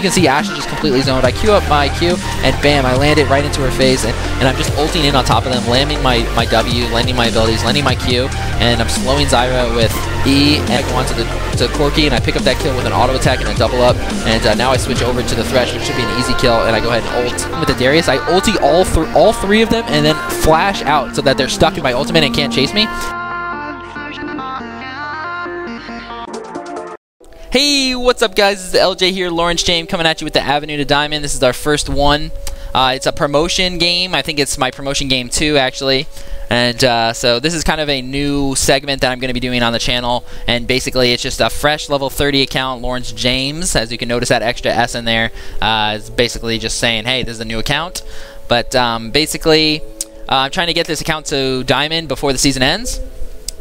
can see Ashe is just completely zoned. I queue up my Q, and bam, I land it right into her face, and I'm just ulting in on top of them, landing my W, landing my abilities, landing my Q, and I'm slowing Zyra with E, and I go on to Corki, and I pick up that kill with an auto attack and a double up, and now I switch over to the Thresh, which should be an easy kill, and I go ahead and ult with the Darius. I ulti all three of them, and then flash out so that they're stuck in my ultimate and can't chase me. Hey, what's up guys? This is LJ here, Lawrence James, coming at you with the Avenue to Diamond. This is our first one. It's a promotion game. I think it's my promotion game 2 actually. And so this is kind of a new segment that I'm going to be doing on the channel. And basically it's just a fresh level 30 account, Lawrence James. As you can notice that extra S in there. It's basically just saying, hey, this is a new account. But basically I'm trying to get this account to Diamond before the season ends.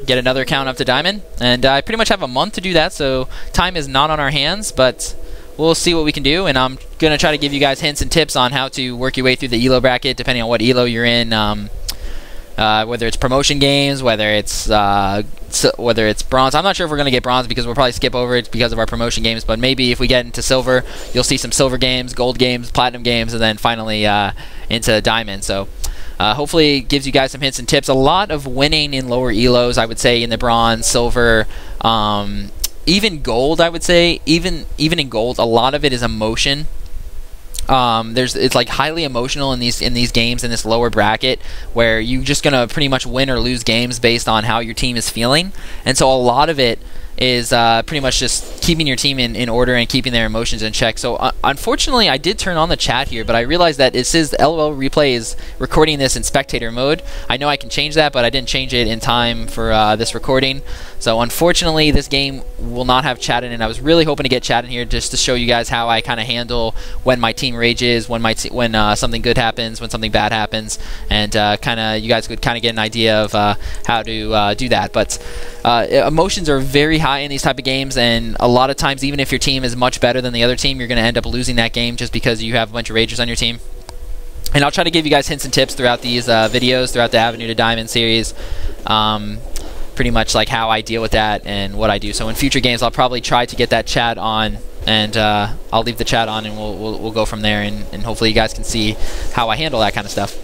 Get another account up to Diamond, and I pretty much have a month to do that, so time is not on our hands, but we'll see what we can do, and I'm going to try to give you guys hints and tips on how to work your way through the ELO bracket, depending on what ELO you're in, whether it's promotion games, whether it's bronze. I'm not sure if we're going to get bronze because we'll probably skip over it because of our promotion games, but maybe if we get into silver, you'll see some silver games, gold games, platinum games, and then finally into diamond, so... hopefully it gives you guys some hints and tips. A lot of winning in lower elos, I would say, in the bronze, silver, even gold, I would say. Even in gold, a lot of it is emotion. It's like highly emotional in these games in this lower bracket where you're just gonna pretty much win or lose games based on how your team is feeling. And so a lot of it is pretty much just keeping your team in order and keeping their emotions in check. So unfortunately I did turn on the chat here, but I realized that it says LoLReplay is recording this in spectator mode. I know I can change that, but I didn't change it in time for this recording. So unfortunately this game will not have chat in it. I was really hoping to get chat in here just to show you guys how I kind of handle when my team rages, when something good happens, when something bad happens, and you guys could kind of get an idea of how to do that. But emotions are very high in these type of games, and a lot of times even if your team is much better than the other team, you're going to end up losing that game just because you have a bunch of ragers on your team. And I'll try to give you guys hints and tips throughout these videos, throughout the Avenue to Diamond series, pretty much like how I deal with that and what I do. So in future games I'll probably try to get that chat on, and I'll leave the chat on, and we'll go from there, and hopefully you guys can see how I handle that kind of stuff.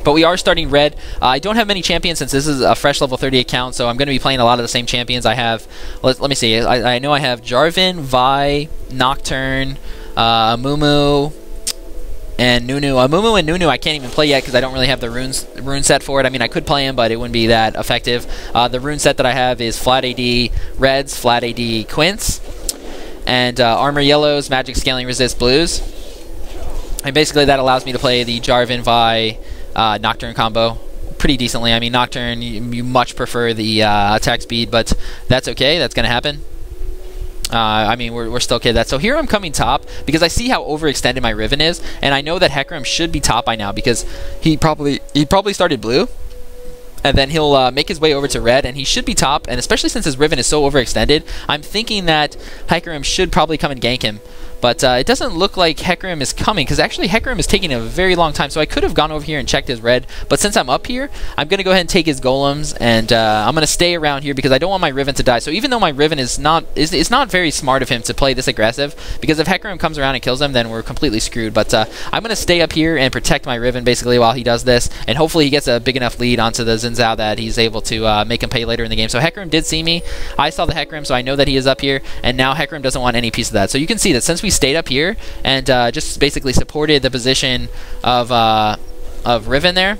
But we are starting red. I don't have many champions since this is a fresh level 30 account, so I'm going to be playing a lot of the same champions I have. Let me see. I know I have Jarvan, Vi, Nocturne, Mumu, and Nunu. Mumu and Nunu I can't even play yet because I don't really have the rune set for it. I mean, I could play him, but it wouldn't be that effective. The rune set that I have is Flat AD Reds, Flat AD Quints, and Armor Yellows, Magic Scaling Resist Blues. And basically that allows me to play the Jarvan, Vi, Nocturne combo pretty decently. I mean, Nocturne, you much prefer the attack speed, but that's okay. That's going to happen. I mean, we're still okay with that. So here I'm coming top because I see how overextended my Riven is, and I know that Hecarim should be top by now because he probably started blue, and then he'll make his way over to red, and he should be top. And especially since his Riven is so overextended, I'm thinking that Hecarim should probably come and gank him. But it doesn't look like Hecarim is coming, because actually Hecarim is taking a very long time. So I could have gone over here and checked his red, but since I'm up here, I'm going to go ahead and take his golems, and I'm going to stay around here because I don't want my Riven to die. So even though my Riven is not very smart of him to play this aggressive, because if Hecarim comes around and kills him, then we're completely screwed. But I'm going to stay up here and protect my Riven basically while he does this, and hopefully he gets a big enough lead onto the Xin Zhao that he's able to make him pay later in the game. So Hecarim did see me. I saw the Hecarim, so I know that he is up here, and now Hecarim doesn't want any piece of that. So you can see that since we stayed up here and just basically supported the position of Riven there,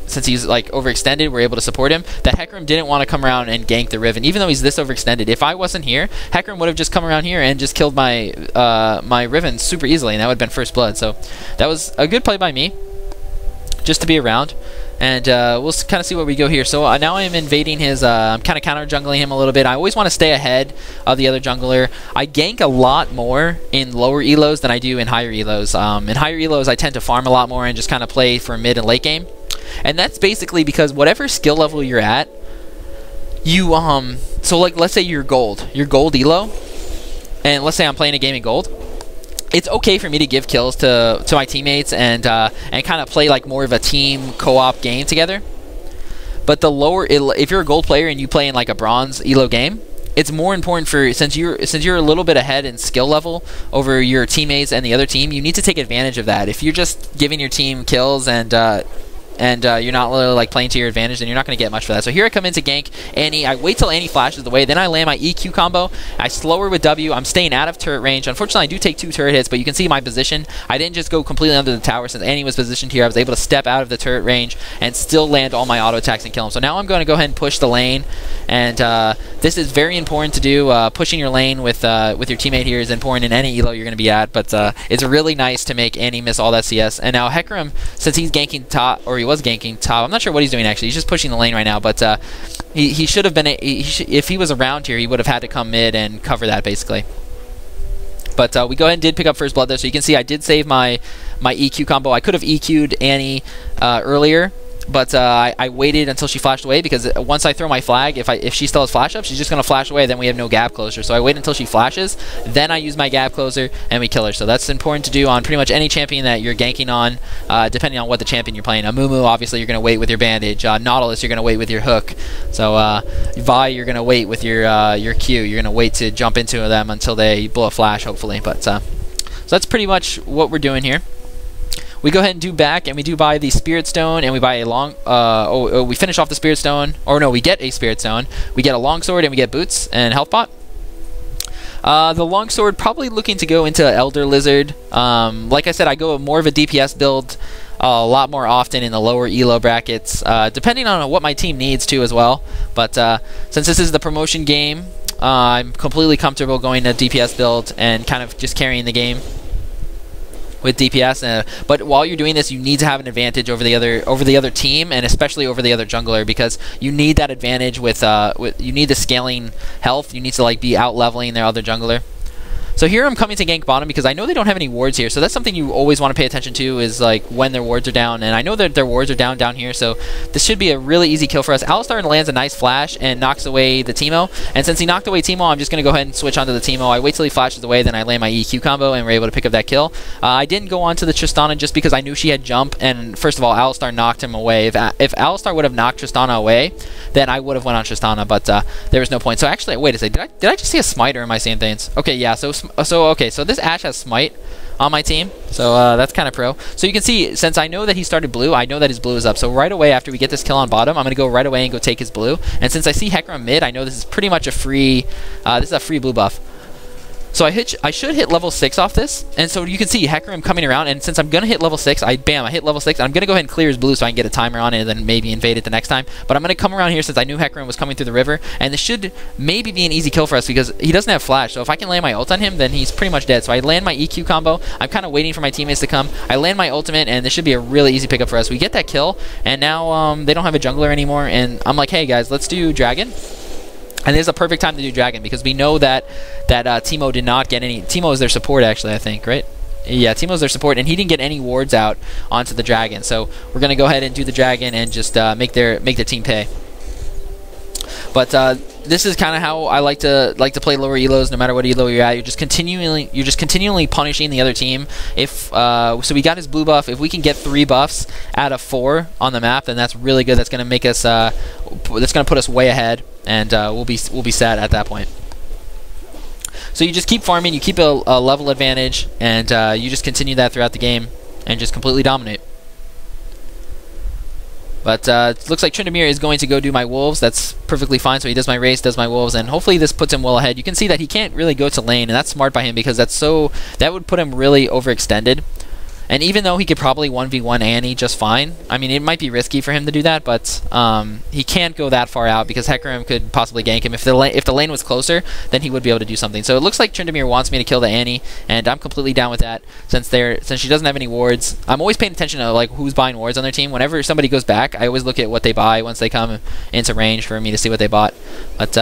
since he's like overextended, we're able to support him. That Hecarim didn't want to come around and gank the Riven, even though he's this overextended. If I wasn't here, Hecarim would have just come around here and just killed my my Riven super easily, and that would have been first blood. So that was a good play by me, just to be around. And we'll kind of see where we go here. So now I'm invading his, I'm kind of counter jungling him a little bit. I always want to stay ahead of the other jungler. I gank a lot more in lower elos than I do in higher elos. In higher elos, I tend to farm a lot more and just kind of play for mid and late game. And that's basically because whatever skill level you're at, you, so like let's say you're gold elo, and let's say I'm playing a game in gold. It's okay for me to give kills to my teammates and kind of play like more of a team co-op game together. But the lower, if you're a gold player and you play in like a bronze elo game, it's more important for since you're a little bit ahead in skill level over your teammates and the other team, you need to take advantage of that. If you're just giving your team kills and you're not really like playing to your advantage, then you're not going to get much for that. So here I come in to gank Annie. I wait till Annie flashes away, then I land my EQ combo. I slow her with W. I'm staying out of turret range. Unfortunately, I do take 2 turret hits, but you can see my position. I didn't just go completely under the tower. Since Annie was positioned here, I was able to step out of the turret range and still land all my auto attacks and kill him. So now I'm going to go ahead and push the lane, and this is very important to do. Pushing your lane with your teammate here is important in any elo you're going to be at, but it's really nice to make Annie miss all that CS. And now Hecarim, since he's ganking top, or he was ganking top. I'm not sure what he's doing actually. He's just pushing the lane right now, but he should have been. If he was around here, he would have had to come mid and cover that basically. But we go ahead and did pick up first blood there, so you can see I did save my EQ combo. I could have EQ'd Annie earlier, but I waited until she flashed away, because once I throw my flag, if she still has flash up, she's just going to flash away, then we have no gap closure. So I wait until she flashes, then I use my gap closer, and we kill her. So that's important to do on pretty much any champion that you're ganking on, depending on what the champion you're playing. Amumu, obviously, you're going to wait with your bandage. Nautilus, you're going to wait with your hook. So Vi, you're going to wait with your Q. You're going to wait to jump into them until they blow a flash, hopefully. But so that's pretty much what we're doing here. We go ahead and do back, and we do buy the Spirit Stone, and we buy a long... we finish off the Spirit Stone. Or no, we get a Spirit Stone. We get a Longsword, and we get Boots and Health Pot. The Longsword, probably looking to go into Elder Lizard. Like I said, I go more of a DPS build a lot more often in the lower elo brackets, depending on what my team needs too as well. But since this is the promotion game, I'm completely comfortable going to DPS build and kind of just carrying the game with DPS, but while you're doing this, you need to have an advantage over the other team, and especially over the other jungler, because you need that advantage with you need the scaling health. You need to like be out leveling their other jungler. So here I'm coming to gank bottom because I know they don't have any wards here, so that's something you always want to pay attention to, is like when their wards are down, and I know that their wards are down here, so this should be a really easy kill for us. Alistar lands a nice flash and knocks away the Teemo, and since he knocked away Teemo, I'm just going to go ahead and switch onto the Teemo. I wait till he flashes away, then I land my EQ combo, and we're able to pick up that kill. I didn't go on to the Tristana just because I knew she had jump, and first of all, Alistar knocked him away. If Alistar would have knocked Tristana away, then I would have went on Tristana, but there was no point. So actually, wait a second, did I just see a smite, or am I seeing things? Okay, yeah, so this Ashe has smite on my team, so that's kind of pro. So you can see, since I know that he started blue, I know that his blue is up. So right away after we get this kill on bottom, I'm going to go right away and go take his blue. And since I see Hecarim mid, I know this is pretty much a free, this is a free blue buff. So I should hit level 6 off this, and so you can see Hecarim coming around, and since I'm going to hit level 6, I hit level 6, and I'm going to go ahead and clear his blue so I can get a timer on it and then maybe invade it the next time. But I'm going to come around here since I knew Hecarim was coming through the river, and this should maybe be an easy kill for us because he doesn't have flash, so if I can land my ult on him, then he's pretty much dead. So I land my EQ combo. I'm kind of waiting for my teammates to come. I land my ultimate, and this should be a really easy pickup for us. We get that kill, and now they don't have a jungler anymore, and I'm like, hey guys, let's do Dragon. And this is a perfect time to do Dragon because we know that Teemo did not get any... Teemo is their support, actually, I think, right? Yeah, Teemo's their support, and he didn't get any wards out onto the Dragon. So we're going to go ahead and do the Dragon and just make their team pay. But this is kind of how I like to play lower elos. No matter what elo you're at, you're just continually punishing the other team. So we got his blue buff. If we can get 3 buffs out of 4 on the map, then that's really good. That's going to make us that's going to put us way ahead, and we'll be set at that point. So you just keep farming, you keep a level advantage, and you just continue that throughout the game and just completely dominate. But it looks like Tryndamere is going to go do my wolves. That's perfectly fine. So he does my race, does my wolves, and hopefully this puts him well ahead. You can see that he can't really go to lane, and that's smart by him because that would put him really overextended. And even though he could probably 1v1 Annie just fine, I mean, it might be risky for him to do that, but he can't go that far out because Hecarim could possibly gank him. If the lane was closer, then he would be able to do something. So it looks like Tryndamere wants me to kill the Annie, and I'm completely down with that since she doesn't have any wards. I'm always paying attention to like who's buying wards on their team. Whenever somebody goes back, I always look at what they buy once they come into range for me to see what they bought. But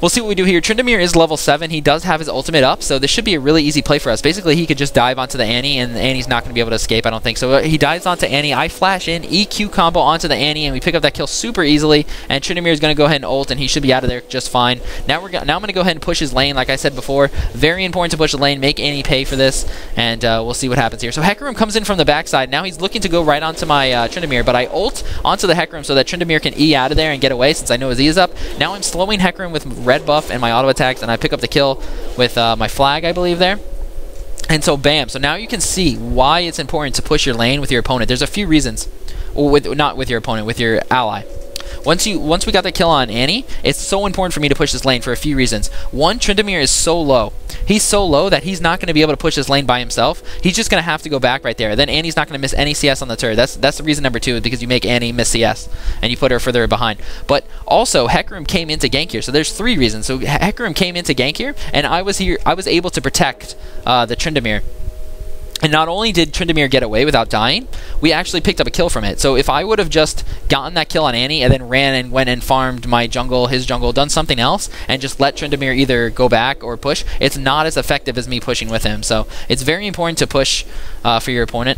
we'll see what we do here. Tryndamere is level 7. He does have his ultimate up, so this should be a really easy play for us. Basically, he could just dive onto the Annie, and the Annie's not going to be able to escape, I don't think. So he dives onto Annie. I flash in, EQ combo onto the Annie, and we pick up that kill super easily. And Tryndamere is going to go ahead and ult, and he should be out of there just fine. Now I'm going to go ahead and push his lane, like I said before. Very important to push the lane, make Annie pay for this, and we'll see what happens here. So Hecarim comes in from the backside. Now he's looking to go right onto my Tryndamere, but I ult onto the Hecarim so that Tryndamere can E out of there and get away since I know his E is up. Now I'm slowing Hecarim with red buff and my auto attacks, and I pick up the kill with my flag, I believe, there. And so bam, so now you can see why it's important to push your lane with your opponent. There's a few reasons. Or not with your opponent, with your ally. Once we got the kill on Annie, it's so important for me to push this lane for a few reasons. One, Tryndamere is so low. He's so low that he's not going to be able to push this lane by himself. He's just going to have to go back right there. Then Annie's not going to miss any CS on the turret. That's the reason number 2, because you make Annie miss CS and you put her further behind. But also, Hecarim came into gank here, so there's 3 reasons. So Hecarim came into gank here, and I was able to protect the Tryndamere. And not only did Tryndamere get away without dying, we actually picked up a kill from it. So if I would have just gotten that kill on Annie and then ran and went and farmed my jungle, his jungle, done something else, and just let Tryndamere either go back or push, it's not as effective as me pushing with him. So it's very important to push for your opponent.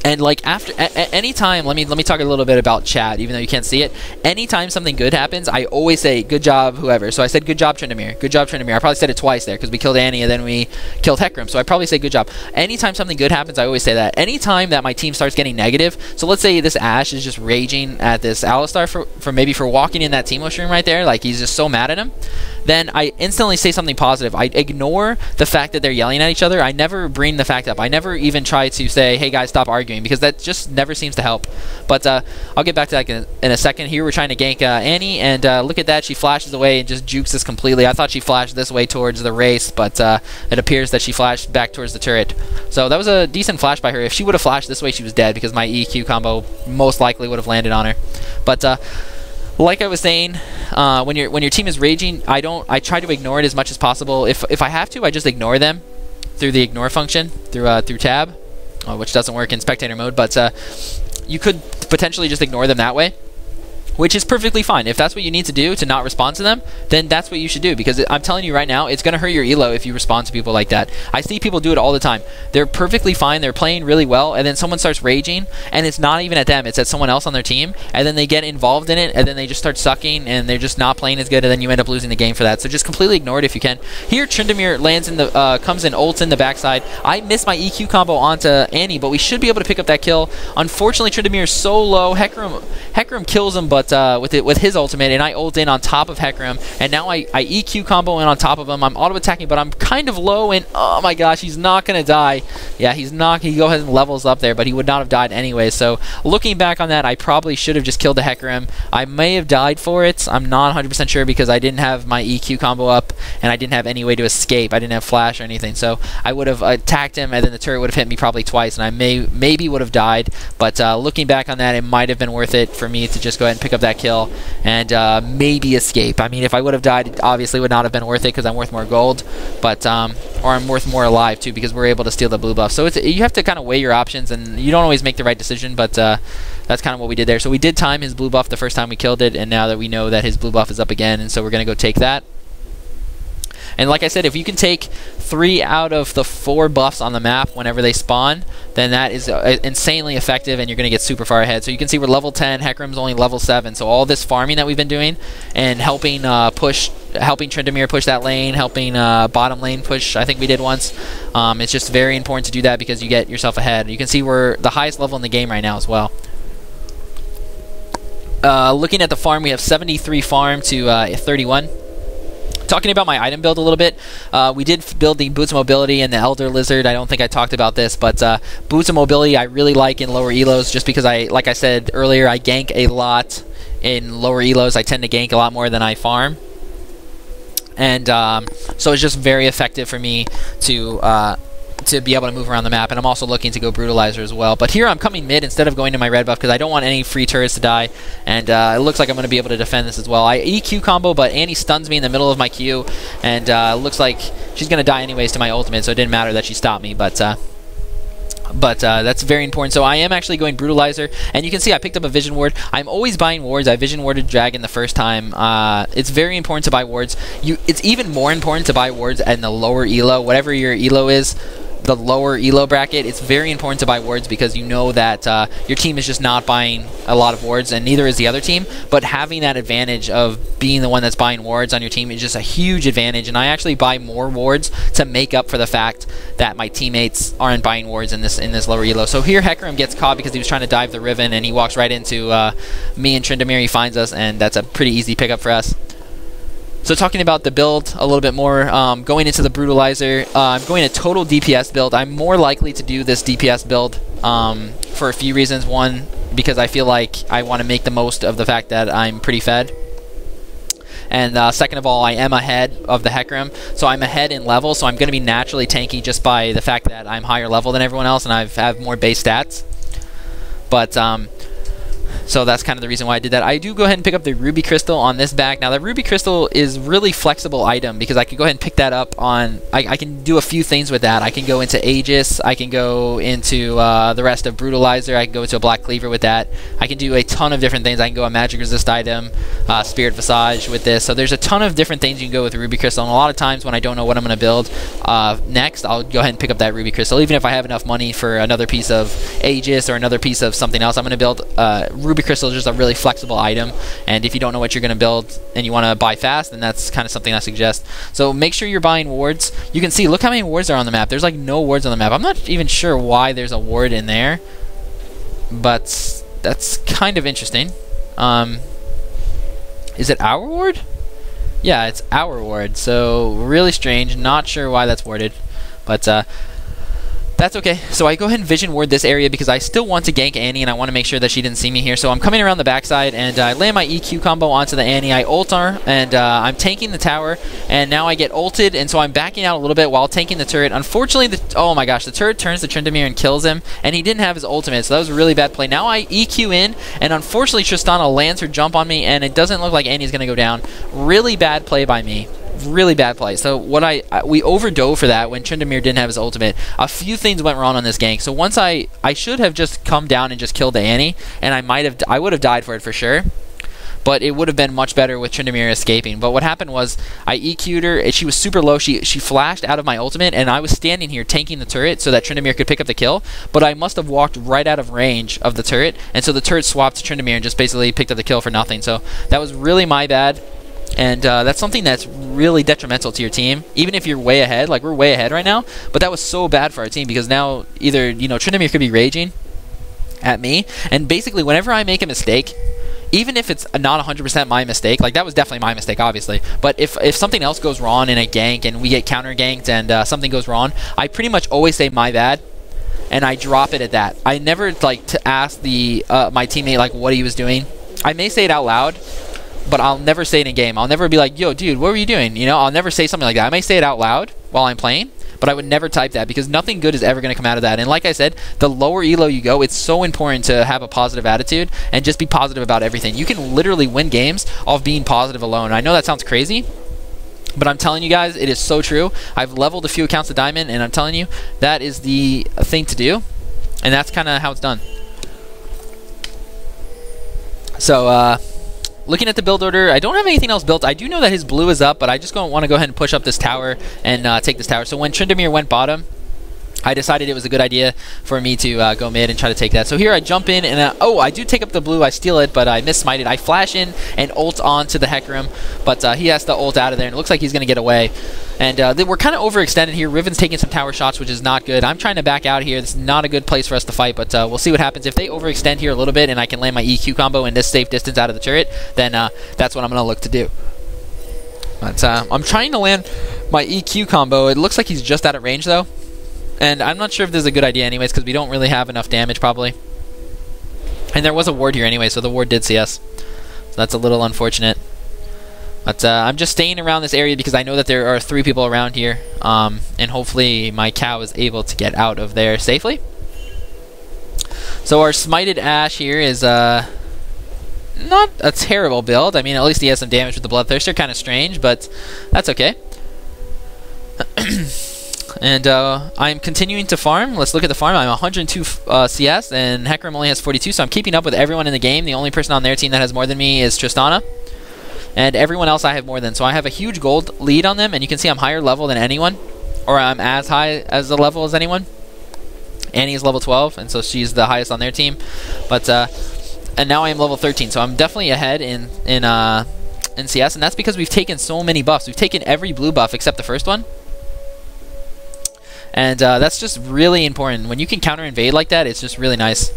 And like after anytime, let me talk a little bit about chat, even though you can't see it. Anytime something good happens, I always say good job whoever. So I said good job Tryndamere, good job Tryndamere. I probably said it twice there because we killed Annie and then we killed Hecarim. So I probably say good job. Anytime something good happens, I always say that. Anytime that my team starts getting negative, so let's say this Ashe is just raging at this Alistar for walking in that Teemo stream right there, like he's just so mad at him, then I instantly say something positive. I ignore the fact that they're yelling at each other. I never bring the fact up. I never even try to say, hey guys, stop arguing, because that just never seems to help. But I'll get back to that in a second. Here we're trying to gank Annie, and look at that. She flashes away and just jukes us completely. I thought she flashed this way towards the race, but it appears that she flashed back towards the turret. So that was a decent flash by her. If she would have flashed this way, she was dead, because my EQ combo most likely would have landed on her. But like I was saying, when your team is raging, I try to ignore it as much as possible. If I have to, I just ignore them through the ignore function through tab, which doesn't work in spectator mode. But you could potentially just ignore them that way, which is perfectly fine. If that's what you need to do to not respond to them, then that's what you should do, because I'm telling you right now, it's going to hurt your elo if you respond to people like that. I see people do it all the time. They're perfectly fine, they're playing really well, and then someone starts raging, and it's not even at them, it's at someone else on their team, and then they get involved in it, and then they just start sucking, and they're just not playing as good, and then you end up losing the game for that. So just completely ignore it if you can. Here, Tryndamere lands in the, comes in, ults in the backside. I missed my EQ combo onto Annie, but we should be able to pick up that kill. Unfortunately, Tryndamere is so low. Hecarim kills him, but with his ultimate, and I ult in on top of Hecarim, and now I EQ combo in on top of him. I'm auto attacking, but I'm kind of low, and oh my gosh, he's not gonna die. Yeah, he's not. He goes ahead and levels up there, but he would not have died anyway. So looking back on that, I probably should have just killed the Hecarim. I may have died for it. I'm not 100% sure, because I didn't have my EQ combo up, and I didn't have any way to escape. I didn't have flash or anything, so I would have attacked him, and then the turret would have hit me probably twice, and I maybe would have died. But looking back on that, it might have been worth it for me to just go ahead and pick up that kill and maybe escape. I mean, if I would have died, it obviously would not have been worth it, because I'm worth more gold, but or I'm worth more alive too, because we're able to steal the blue buff. So you have to kind of weigh your options, and you don't always make the right decision, but that's kind of what we did there. So we did time his blue buff the first time we killed it, and now that we know that his blue buff is up again, and so we're going to go take that. And like I said, if you can take 3 out of the 4 buffs on the map whenever they spawn, then that is insanely effective, and you're going to get super far ahead. So you can see we're level 10, Hecarim's only level 7. So all this farming that we've been doing and helping Tryndamere push that lane, helping bottom lane push, I think we did once. It's just very important to do that, because you get yourself ahead. You can see we're the highest level in the game right now as well. Looking at the farm, we have 73 farm to 31. Talking about my item build a little bit, we did build the Boots of Mobility and the Elder Lizard. I don't think I talked about this, but Boots of Mobility I really like in lower elos, just because like I said earlier, I gank a lot in lower elos. I tend to gank a lot more than I farm. And so it's just very effective for me to be able to move around the map, and I'm also looking to go Brutalizer as well. But here I'm coming mid instead of going to my red buff, because I don't want any free turrets to die, and it looks like I'm going to be able to defend this as well. I EQ combo, but Annie stuns me in the middle of my Q, and it looks like she's going to die anyways to my ultimate, so it didn't matter that she stopped me, but that's very important. So I am actually going Brutalizer, and you can see I picked up a Vision Ward. I'm always buying wards. I Vision Warded Dragon the first time. It's very important to buy wards. It's even more important to buy wards in the lower elo, whatever your elo is. The lower elo bracket, it's very important to buy wards, because you know that your team is just not buying a lot of wards, and neither is the other team. But having that advantage of being the one that's buying wards on your team is just a huge advantage, and I actually buy more wards to make up for the fact that my teammates aren't buying wards in this lower elo. So here Hecarim gets caught because he was trying to dive the Riven, and he walks right into me and Tryndamere. He finds us, and that's a pretty easy pickup for us. So talking about the build a little bit more, going into the Brutalizer, I'm going a total DPS build. I'm more likely to do this DPS build for a few reasons. One, because I feel like I want to make the most of the fact that I'm pretty fed. And second of all, I am ahead of the Hecarim, so I'm ahead in level, so I'm going to be naturally tanky just by the fact that I'm higher level than everyone else and I have more base stats. But so that's kind of the reason why I did that. I do go ahead and pick up the Ruby Crystal on this bag. Now, the Ruby Crystal is really flexible item because I can go ahead and pick that up on... I can do a few things with that. I can go into Aegis. I can go into the rest of Brutalizer. I can go into a Black Cleaver with that. I can do a ton of different things. I can go a Magic Resist item, Spirit Visage with this. So there's a ton of different things you can go with the Ruby Crystal. And a lot of times when I don't know what I'm going to build next, I'll go ahead and pick up that Ruby Crystal. Even if I have enough money for another piece of Aegis or another piece of something else, I'm going to build Ruby Crystal is just a really flexible item, and if you don't know what you're going to build and you want to buy fast, then that's kind of something I suggest. So make sure you're buying wards. You can see, look how many wards are on the map. There's like no wards on the map. I'm not even sure why there's a ward in there, but that's kind of interesting. Is it our ward? Yeah, it's our ward, so really strange. Not sure why that's warded, but that's okay. So I go ahead and vision ward this area because I still want to gank Annie and I want to make sure that she didn't see me here. So I'm coming around the backside and I land my EQ combo onto the Annie. I ult her and I'm tanking the tower, and now I get ulted, and so I'm backing out a little bit while tanking the turret. Unfortunately, oh my gosh, the turret turns to Tryndamere and kills him, and he didn't have his ultimate, so that was a really bad play. Now I EQ in, and unfortunately Tristana lands her jump on me, and it doesn't look like Annie's going to go down. Really bad play by me. Really bad play. So what we overdove for that when Tryndamere didn't have his ultimate. A few things went wrong on this gank. So once I should have just come down and just killed the Annie, and I would have died for it for sure. But it would have been much better with Tryndamere escaping. But what happened was I EQ'd her, and she was super low. She flashed out of my ultimate, and I was standing here tanking the turret so that Tryndamere could pick up the kill. But I must have walked right out of range of the turret, and so the turret swapped to Tryndamere and just basically picked up the kill for nothing. So that was really my bad. And that's something that's really detrimental to your team, even if you're way ahead. Like, we're way ahead right now, but that was so bad for our team because now either, you know, Tryndamere could be raging at me, and basically whenever I make a mistake, even if it's not 100% my mistake, like that was definitely my mistake, obviously, but if something else goes wrong in a gank and we get counter ganked and something goes wrong, I pretty much always say my bad, and I drop it at that. I never like to ask my teammate like what he was doing. I may say it out loud, but I'll never say it in game. I'll never be like, yo, dude, what were you doing? You know, I'll never say something like that. I may say it out loud while I'm playing, but I would never type that because nothing good is ever going to come out of that. And like I said, the lower elo you go, it's so important to have a positive attitude and just be positive about everything. You can literally win games off being positive alone. I know that sounds crazy, but I'm telling you guys, it is so true. I've leveled a few accounts of Diamond, and I'm telling you, that is the thing to do, and that's kind of how it's done. So, looking at the build order, I don't have anything else built. I do know that his blue is up, but I just want to go ahead and push up this tower and take this tower. So when Tryndamere went bottom, I decided it was a good idea for me to go mid and try to take that. So here I jump in, and oh, I do take up the blue. I steal it, but I miss-smite it. I flash in and ult onto the Hecarim, but he has to ult out of there, and it looks like he's going to get away. And we're kind of overextended here. Riven's taking some tower shots, which is not good. I'm trying to back out here. This is not a good place for us to fight, but we'll see what happens. If they overextend here a little bit and I can land my EQ combo in this safe distance out of the turret, then that's what I'm going to look to do. But I'm trying to land my EQ combo. It looks like he's just out of range, though. And I'm not sure if this is a good idea anyways, because we don't really have enough damage, probably. And there was a ward here anyway, so the ward did see us. So that's a little unfortunate. But I'm just staying around this area because I know that there are 3 people around here. And hopefully my cow is able to get out of there safely. So our smited Ashe here is not a terrible build. I mean, at least he has some damage with the Bloodthirster. Kind of strange, but that's okay. And I'm continuing to farm. Let's look at the farm. I'm 102 CS, and Hecarim only has 42, so I'm keeping up with everyone in the game. The only person on their team that has more than me is Tristana, and everyone else I have more than. So I have a huge gold lead on them, and you can see I'm higher level than anyone, or I'm as high as the level as anyone. Annie is level 12, and so she's the highest on their team. But and now I am level 13, so I'm definitely ahead in CS, and that's because we've taken so many buffs. We've taken every blue buff except the first one. And that's just really important. When you can counter invade like that, it's just really nice.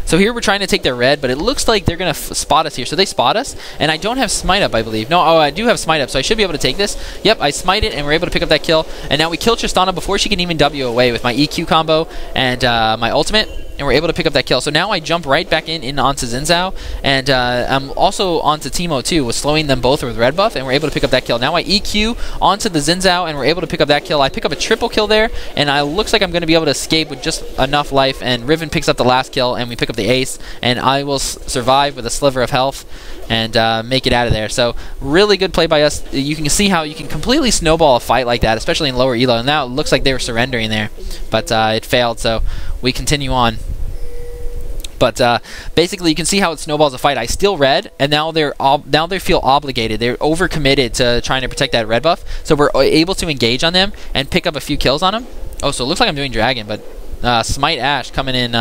So here we're trying to take their red, but it looks like they're going to spot us here. So they spot us, and I don't have smite up, I believe. No, oh, I do have smite up, so I should be able to take this. Yep, I smite it, and we're able to pick up that kill. And now we kill Tristana before she can even W away with my EQ combo and my ultimate. And we're able to pick up that kill. So now I jump right back in onto Xin Zhao, and I'm also onto Teemo too, with slowing them both with red buff, and we're able to pick up that kill. Now I EQ onto the Xin Zhao, and we're able to pick up that kill. I pick up a triple kill there, and it looks like I'm going to be able to escape with just enough life, and Riven picks up the last kill, and we pick up the ace, and I will survive with a sliver of health and make it out of there. So really good play by us. You can see how you can completely snowball a fight like that, especially in lower elo. And now it looks like they were surrendering there, but it failed, so we continue on. But basically, you can see how it snowballs a fight. I steal red, and now they feel obligated. They're overcommitted to trying to protect that red buff. So we're able to engage on them and pick up a few kills on them. Oh, so it looks like I'm doing dragon, but smite Ashe coming in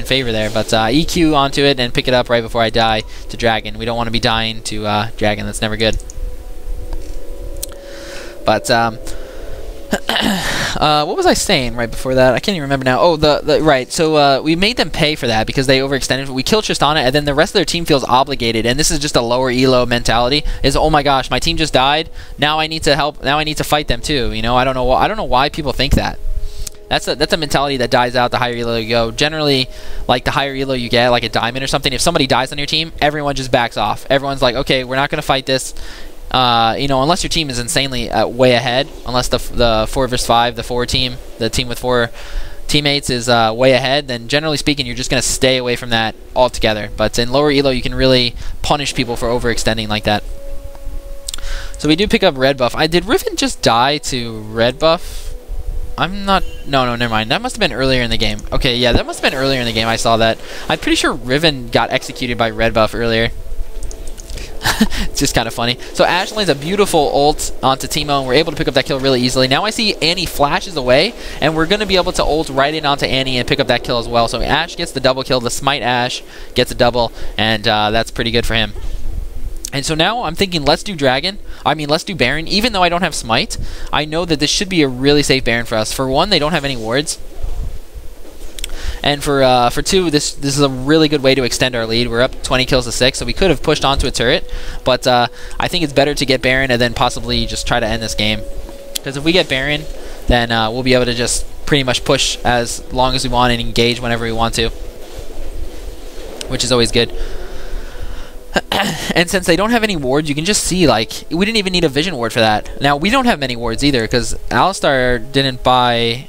favor there. But EQ onto it and pick it up right before I die to dragon. We don't want to be dying to dragon. That's never good. But what was I saying right before that? I can't even remember now. Oh, right. So we made them pay for that because they overextended. We killed Tristana, and then the rest of their team feels obligated. And this is just a lower elo mentality. Is, oh my gosh, my team just died. Now I need to help. Now I need to fight them too. You know, I don't know why people think that. That's a mentality that dies out the higher elo you go. Generally, like the higher elo you get, like a diamond or something, if somebody dies on your team, everyone just backs off. Everyone's like, okay, we're not going to fight this. You know, unless your team is insanely way ahead, unless the 4 vs 5, the 4 team, the team with 4 teammates is way ahead, then generally speaking, you're just going to stay away from that altogether. But in lower elo, you can really punish people for overextending like that. So we do pick up red buff. Did Riven just die to red buff? I'm not... No, never mind. That must have been earlier in the game. Okay, yeah, that must have been earlier in the game. I saw that. I'm pretty sure Riven got executed by red buff earlier. It's just kind of funny. So Ashe lands a beautiful ult onto Teemo, and we're able to pick up that kill really easily. Now I see Annie flashes away, and we're going to be able to ult right in onto Annie and pick up that kill as well. So Ashe gets the double kill. The smite Ashe gets a double, and that's pretty good for him. And so now I'm thinking, let's do Dragon. I mean, let's do Baron. Even though I don't have smite, I know that this should be a really safe Baron for us. For one, they don't have any wards. And for two, this is a really good way to extend our lead. We're up 20 kills to 6, so we could have pushed onto a turret. But I think it's better to get Baron and then possibly just try to end this game. Because if we get Baron, then we'll be able to just pretty much push as long as we want and engage whenever we want to. Which is always good. And since they don't have any wards, you can just see, like, we didn't even need a vision ward for that. Now, we don't have many wards either, because Alistar didn't buy...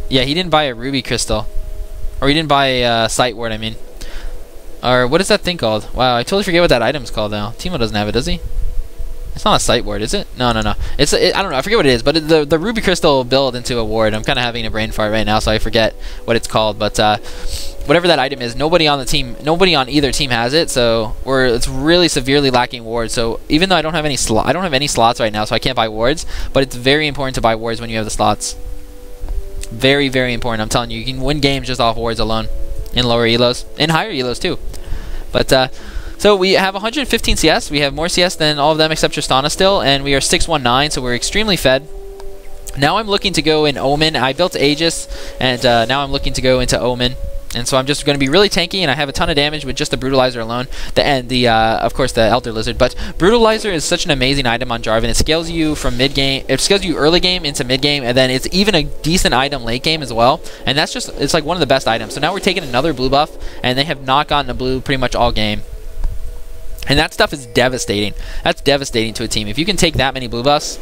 Yeah, he didn't buy a ruby crystal. Or he didn't buy a sight ward, I mean. Or what is that thing called? Wow, I totally forget what that item's called now. Teemo doesn't have it, does he? It's not a sight ward, is it? No. It's I don't know. I forget what it is. But the ruby crystal will build into a ward. I'm kind of having a brain fart right now, so I forget what it's called. But whatever that item is, nobody on either team has it. So it's really severely lacking wards. So even though I don't have any slots right now, so I can't buy wards. But it's very important to buy wards when you have the slots. Very, very important. I'm telling you, you can win games just off wards alone in lower elos, in higher elos too. But so we have 115 CS. We have more CS than all of them except Tristana still, and we are 619, so we're extremely fed. Now I'm looking to go in Omen. I built Aegis, and now I'm looking to go into Omen. And so I'm just going to be really tanky, and I have a ton of damage with just the Brutalizer alone. Of course, the Elder Lizard. But Brutalizer is such an amazing item on Jarvan. It scales you from mid-game. It scales you early game into mid-game, and then it's even a decent item late game as well. And that's just, it's like one of the best items. So now we're taking another blue buff, and they have not gotten a blue pretty much all game. And that stuff is devastating. That's devastating to a team. If you can take that many blue buffs,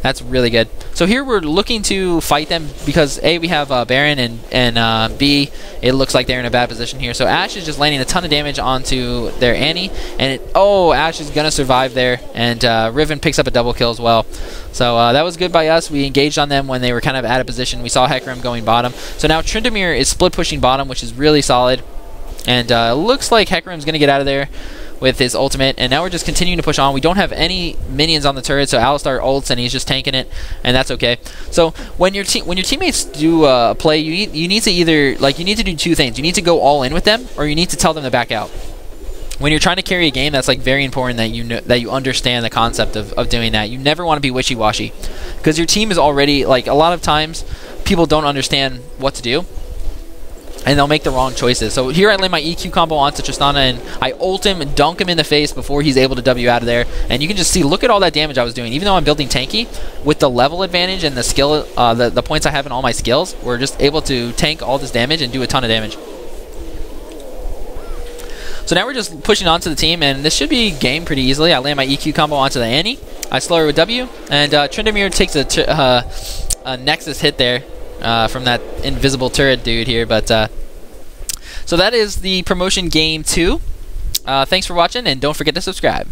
that's really good. So here we're looking to fight them because A, we have Baron, and B, it looks like they're in a bad position here. So Ashe is just landing a ton of damage onto their Annie, and Ashe is gonna survive there, and Riven picks up a double kill as well. So that was good by us. We engaged on them when they were kind of out of position. We saw Hecarim going bottom. So now Tryndamere is split pushing bottom, which is really solid, and looks like Hecarim's gonna get out of there with his ultimate, and now we're just continuing to push on. We don't have any minions on the turret, so Alistar ults and he's just tanking it, and that's okay. So when your teammates do play, you need to either you need to do two things. You need to go all in with them, or you need to tell them to back out. When you're trying to carry a game, that's like very important that you understand the concept of doing that. You never want to be wishy-washy, because your team is already, like, a lot of times people don't understand what to do. and they'll make the wrong choices. So here I land my EQ combo onto Tristana, and I ult him and dunk him in the face before he's able to W out of there. And you can just see, look at all that damage I was doing. Even though I'm building tanky, with the level advantage and the skill, the points I have in all my skills, we're just able to tank all this damage and do a ton of damage. So now we're just pushing onto the team, and this should be game pretty easily. I land my EQ combo onto the Annie. I slow her with W, and Tryndamere takes a Nexus hit there from that invisible turret dude here. But so that is the promotion game 2. Thanks for watching, and don't forget to subscribe.